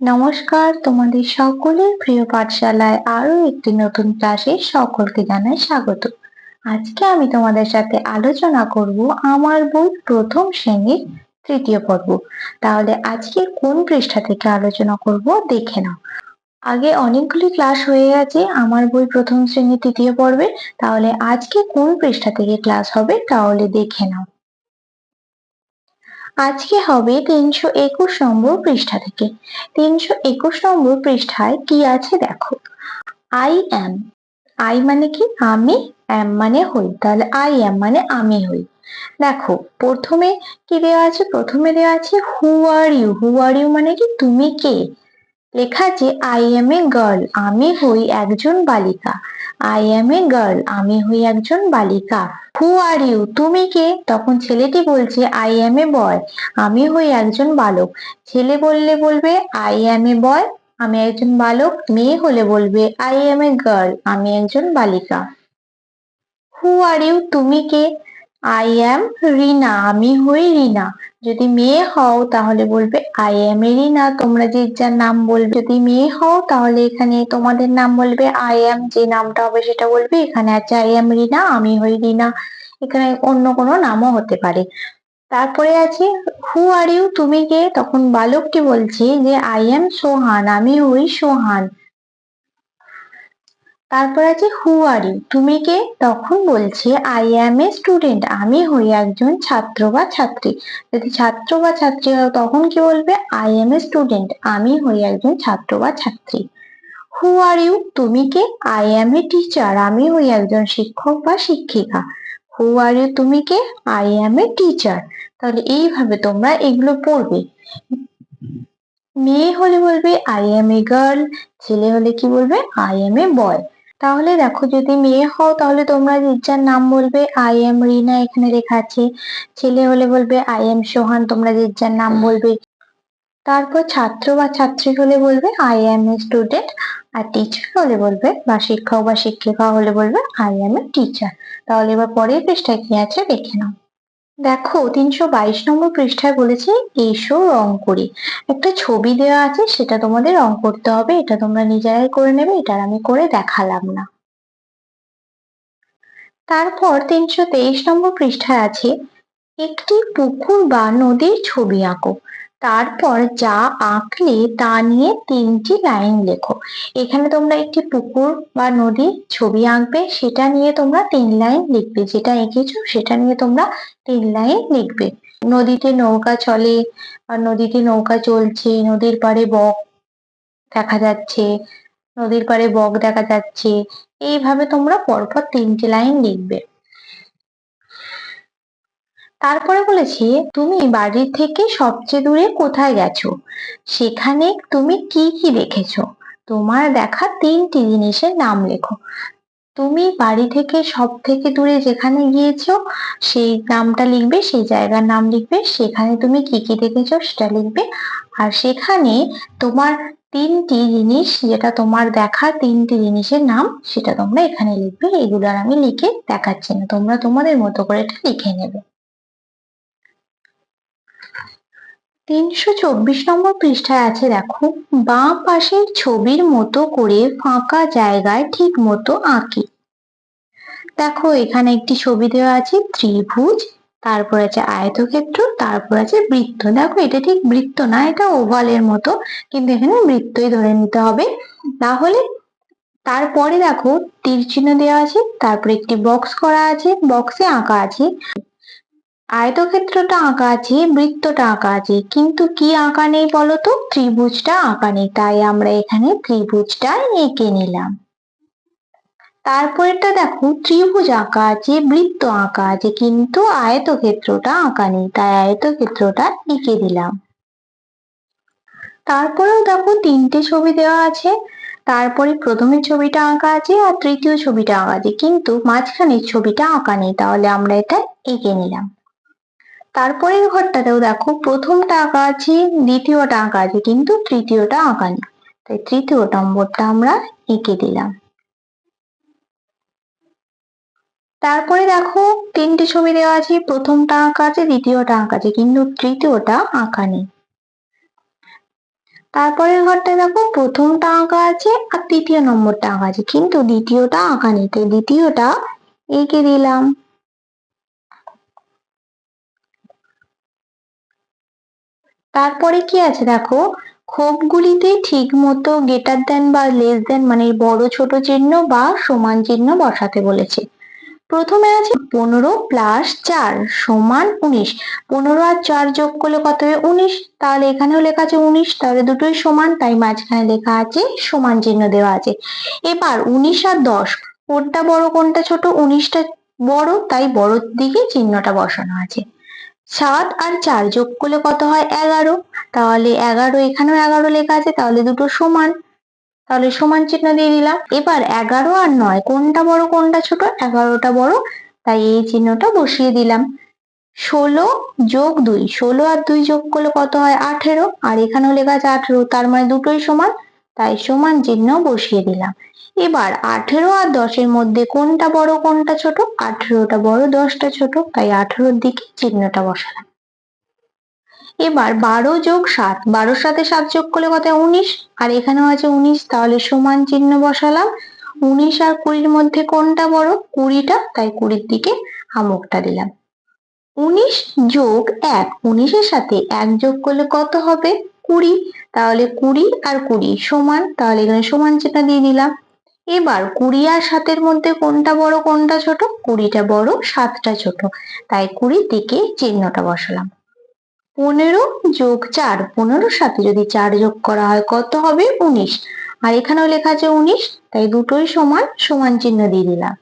নমস্কার, তোমাদের সকলের প্রিয় পাঠশালায় আরো একটি নতুন ক্লাসে সকলকে জানাই স্বাগত। আজকে আমি তোমাদের সাথে আলোচনা করব আমার বই প্রথম শ্রেণীর তৃতীয় পর্ব। তাহলে আজকে কোন পৃষ্ঠা থেকে আলোচনা করব দেখে নাও। আগে অনেকগুলি ক্লাস হয়ে গেছে আমার বই প্রথম শ্রেণীর তৃতীয় পর্বে, তাহলে আজকে কোন পৃষ্ঠা থেকে ক্লাস হবে তাহলে দেখে নাও। আজকে হবে 321 নম্বর পৃষ্ঠা থেকে। 321 নম্বর পৃষ্ঠায় কি আছে দেখো। আই অ্যাম, আই মানে কি আমি, অ্যাম মানে হই, তাহলে আই অ্যাম মানে আমি হই। দেখো প্রথমে কি দেওয়া আছে, প্রথমে দেওয়া আছে হু are you. Who are you মানে কি তুমি কে। লেখা আছে আই এম এ গার্ল, আমি হই একজন বালিকা। আই এম এ গার্ল, আমি হই একজন বালিকা। হু আর ইউ, তুমি কে? তখন ছেলেটি বলছে আই এম এ বয়, আমি হই একজন বালক। ছেলে বললে বলবে আই এম এ বয়, আমি একজন বালক। মেয়ে হলে বলবে আই এম এ গার্ল, আমি একজন বালিকা। হু আর ইউ, তুমি কে? আই এম রিনা, আমি হই রিনা। যদি মেয়ে হও তাহলে বলবে আই এম এ রিনা, তোমরা যে যার নাম বলবে। যদি মেয়ে হও তাহলে এখানে তোমাদের নাম বলবে, আই এম যে নামটা হবে সেটা বলবে। এখানে আছে আই এম রিনা, আমি হই রিনা। এখানে অন্য কোনো নামও হতে পারে। তারপরে আছে হু আর ইউ, তুমি কে? তখন বালকটি বলছে যে আই এম সোহান, আমি হই সোহান। তারপর আছে হু আর ইউ, তুমি কে? তখন বলছে আই অ্যাম এ স্টুডেন্ট, আমি হই একজন ছাত্র বা ছাত্রী। যদি ছাত্র বা ছাত্রী হও তখন কি বলবে, আই অ্যাম এ স্টুডেন্ট, আমি হই একজন ছাত্র বা ছাত্রী। হু আর ইউ, তুমি কে? আই অ্যাম এ টিচার, আমি হই একজন শিক্ষক বা শিক্ষিকা। হু আর ইউ, তুমি কে? I am a teacher. তাহলে এইভাবে তোমরা এগুলো পড়বে। মেয়ে হলে বলবে আই এম এ গার্ল, ছেলে হলে কি বলবে আই এম এ বয়। তাহলে দেখো যদি মেয়ে হও তাহলে তোমরা যার নাম বলবে আই এম রিনা, এখানে লেখা আছে। ছেলে হলে বলবে আই এম সোহান, তোমরা যার নাম বলবে। তারপর ছাত্র বা ছাত্রী হলে বলবে আই এম এ স্টুডেন্ট। আর টিচার হলে বলবে বা শিক্ষক বা শিক্ষিকা হলে বলবে আই এম এ টিচার। তাহলে এবার পরের পৃষ্ঠায় কি আছে দেখে নাও। দেখো 322 নম্বর পৃষ্ঠায় বলেছে এসো রং করি। একটা ছবি দেওয়া আছে, সেটা তোমাদের রং করতে হবে। এটা তোমরা নিজেরাই করে নেবে, এটা আমি করে দেখালাম না। তারপর 323 নম্বর পৃষ্ঠায় আছে একটি পুকুর বা নদীর ছবি আঁকো। তারপর যা আঁকলে তা নিয়ে 3টি লাইন লেখো। এখানে তোমরা একটি পুকুর বা নদীর ছবি আঁকবে, সেটা নিয়ে তোমরা 3 লাইন লিখবে। যেটা এঁকেছো সেটা নিয়ে তোমরা 3 লাইন লিখবে। নদীতে নৌকা চলে, আর নদীতে নৌকা চলছে, নদীর পাড়ে বক দেখা যাচ্ছে, নদীর পাড়ে বক দেখা যাচ্ছে। এইভাবে তোমরা পরপর 3টি লাইন লিখবে। তারপরে বলেছে তুমি বাড়ি থেকে সবচেয়ে দূরে কোথায় গেছো, সেখানে তুমি কি কি দেখেছো, তোমার দেখা 3টি জিনিসের নাম লেখো। তুমি বাড়ি থেকে সব থেকে দূরে যেখানে গিয়েছো সেই নামটা লিখবে, সেই জায়গার নাম লিখবে। সেখানে তুমি কি কি দেখেছো সেটা লিখবে। আর সেখানে তোমার 3টি জিনিস, যেটা তোমার দেখা 3টি জিনিসের নাম, সেটা তোমরা এখানে লিখবে। এগুলো আর আমি লিখে দেখাচ্ছি না, তোমরা তোমাদের মতো করে এটা লিখে নেবে। 324 নম্বর পৃষ্ঠায় আছে দেখো, বাঁ পাশের ছবির মতো করে ফাঁকা জায়গায় ঠিক মতো আঁকি। দেখো এখানে একটি ছবি দেওয়া আছে ত্রিভুজ, তারপর আছে আয়তক্ষেত্র, তারপর আছে বৃত্ত। দেখো এটা ঠিক বৃত্ত না, এটা ওভালের মতো, কিন্তু এখানে বৃত্তই ধরে নিতে হবে। তাহলে তারপরে দেখো তীর চিহ্ন দেওয়া আছে, তারপরে একটি বক্স করা আছে, বক্সে আঁকা আছে আয়তক্ষেত্রটা আঁকা আছে, বৃত্তটা আঁকা আছে, কিন্তু কি আঁকা নেই বলতো, ত্রিভুজটা আঁকা নেই। তাই আমরা এখানে ত্রিভুজটা এঁকে নিলাম। তারপরেরটা দেখো ত্রিভুজ আঁকা আছে, বৃত্ত আঁকা আছে, কিন্তু আয়তক্ষেত্রটা আঁকা নেই, তাই আয়তক্ষেত্রটা এঁকে দিলাম। তারপরেও দেখো 3টে ছবি দেওয়া আছে, তারপরে প্রথমের ছবিটা আঁকা আছে আর তৃতীয় ছবিটা আঁকা আছে, কিন্তু মাঝখানের ছবিটা আঁকা নেই, তাহলে আমরা এটা এঁকে নিলাম। তারপরের ঘরটাতেও দেখো প্রথমটা আঁকা আছে, দ্বিতীয়টা আঁকা আছে, কিন্তু তৃতীয়টা আঁকা নেই, তাই তৃতীয় নম্বরটা আমরা এঁকে দিলাম। তারপরে দেখো 3টে ছবি দেওয়া আছে, প্রথমটা আঁকা আছে, দ্বিতীয়টা আঁকা আছে, কিন্তু তৃতীয়টা আঁকা নেই। তারপরের ঘরটায় দেখো প্রথমটা আঁকা আছে আর তৃতীয় নম্বরটা আঁকা আছে, কিন্তু দ্বিতীয়টা আঁকা নেই, তাই দ্বিতীয়টা এঁকে দিলাম। তারপরে কি আছে দেখো, খোপগুলিতে ঠিক মতো গ্রেটার দেন বা লেস দেন মানে বড় ছোট চিহ্ন বা সমান চিহ্ন বসাতে বলেছে। প্রথমে আছে 15 প্লাস 4 সমান 19। 15 আর 4 যোগ করলে কত হবে? 19। তাহলে এখানেও লেখা আছে 19, তাহলে দুটোই সমান, তাই মাঝখানে লেখা আছে সমান চিহ্ন দেওয়া আছে। এবার 19 আর 10 কোনটা বড় কোনটা ছোট? 19টা বড়, তাই বড়র দিকে চিহ্নটা বসানো আছে। 7 আর 4 যোগ করলে কত হয়? 11। তাহলে 11, এখানেও 11 লেখা আছে, তাহলে দুটো সমান, তাহলে সমান চিহ্ন দিয়ে দিলাম। এবার 11 আর 9 কোনটা বড় কোনটা ছোট? 11টা বড়, তাই এই চিহ্নটা বসিয়ে দিলাম। 16 যোগ 2, 16 আর 2 যোগ করলে কত হয়? 18, আর এখানেও লেখা আছে 18, তার মানে দুটোই সমান, তাই সমান চিহ্ন বসিয়ে দিলাম। এবার 18 আর 10-এর মধ্যে কোনটা বড় কোনটা ছোট? 18টা বড় 10টা ছোট, তাই 18-র দিকে চিহ্নটা বসালাম। এবার 12 যোগ 7, 12-র সাথে 7 যোগ করলে কত? 19, আর এখানেও আছে 19, তাহলে সমান চিহ্ন বসালাম। 19 আর 20-র মধ্যে কোনটা বড়? 20টা, তাই 20-র দিকে হামুকটা দিলাম। 19 যোগ 1, 19-এর সাথে 1 যোগ করলে কত হবে? 20, তাহলে 20 আর 20 সমান, তাহলে এখানে সমান চিহ্ন দিয়ে দিলাম। এবার 20 আর 7-এর মধ্যে কোনটা বড় কোনটা ছোট? 20টা বড় 7টা ছোট, তাই 20-র দিকে চিহ্নটা বসালাম। 15 যোগ 4, 15-র সাথে যদি 4 যোগ করা হয় কত হবে? 19, আর এখানেও লেখা আছে 19, তাই দুটোই সমান, সমান চিহ্ন দিয়ে দিলাম।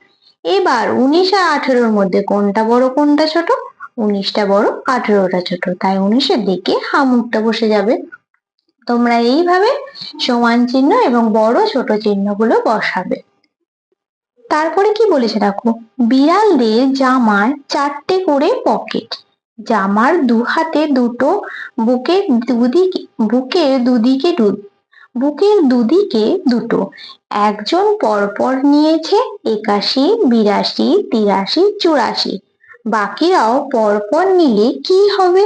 এবার 19 আর 18-র মধ্যে কোনটা বড় কোনটা ছোট? 19টা বড় 18টা ছোট, তাই 19-এর দিকে হামুকটা বসে যাবে। তোমরা এইভাবে সমান চিহ্ন এবং বড় ছোট চিহ্নগুলো বসাবে। তারপরে কি বলেছে দেখো, বিড়ালদের জামার 4টে করে পকেট, জামার দু হাতে দুটো, বুকের দুদিকে দুটো, একজন পরপর নিয়েছে 81, 82, 83, 84, বাকিরাও পরপর নিলে কি হবে?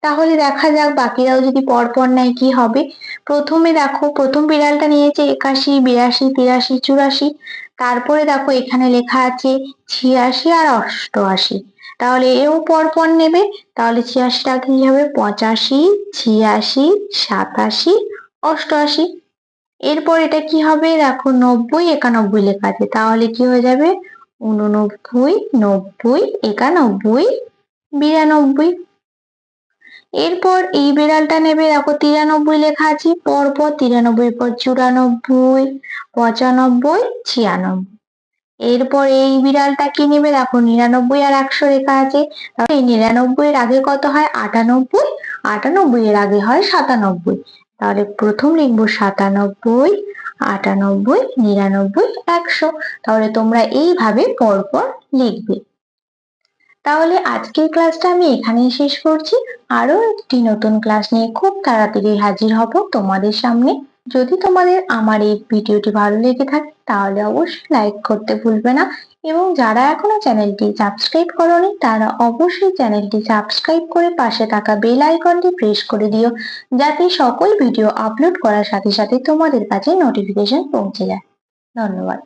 তাহলে দেখা যাক বাকিরাও যদি পরপর নেয় কি হবে। প্রথমে দেখো প্রথম বিড়ালটা নিয়েছে 81, 82, 83, 84, তারপরে দেখো এখানে লেখা আছে 86 আর 88, তাহলে এও পরপর নেবে, তাহলে 86টা কি হবে? 85, 86, 87, 88। এরপর এটা কি হবে? দেখো 90, 91 লেখা আছে, তাহলে কি হয়ে যাবে? 89, 90, 91, 92। এরপর এই বিড়ালটা নেবে, দেখো 93 লেখা আছে, পরপর 93 পর 94, 95, 96। এরপর এই বিড়ালটা কি নেবে? দেখো 99 আর 100 লেখা আছে, এই 99 এর আগে কত হয়? 98, 98 এর আগে হয় 97, তাহলে প্রথম লিখবো 97, 98, 99, 100। তাহলে তোমরা এইভাবে পরপর লিখবে। তাহলে আজকের ক্লাসটা আমি এখানেই শেষ করছি। আরো একটি নতুন ক্লাস নিয়ে খুব তাড়াতাড়ি হাজির হব তোমাদের সামনে। যদি তোমাদের আমার এই ভিডিওটি ভালো লেগে থাকে তাহলে অবশ্যই লাইক করতে ভুলবে না, এবং যারা এখনো চ্যানেলটি সাবস্ক্রাইব করোনি তারা অবশ্যই চ্যানেলটি সাবস্ক্রাইব করে পাশে থাকা বেল আইকনটি প্রেস করে দিও, যাতে সকল ভিডিও আপলোড করার সাথে সাথে তোমাদের কাছে নোটিফিকেশন পৌঁছে যায়। ধন্যবাদ।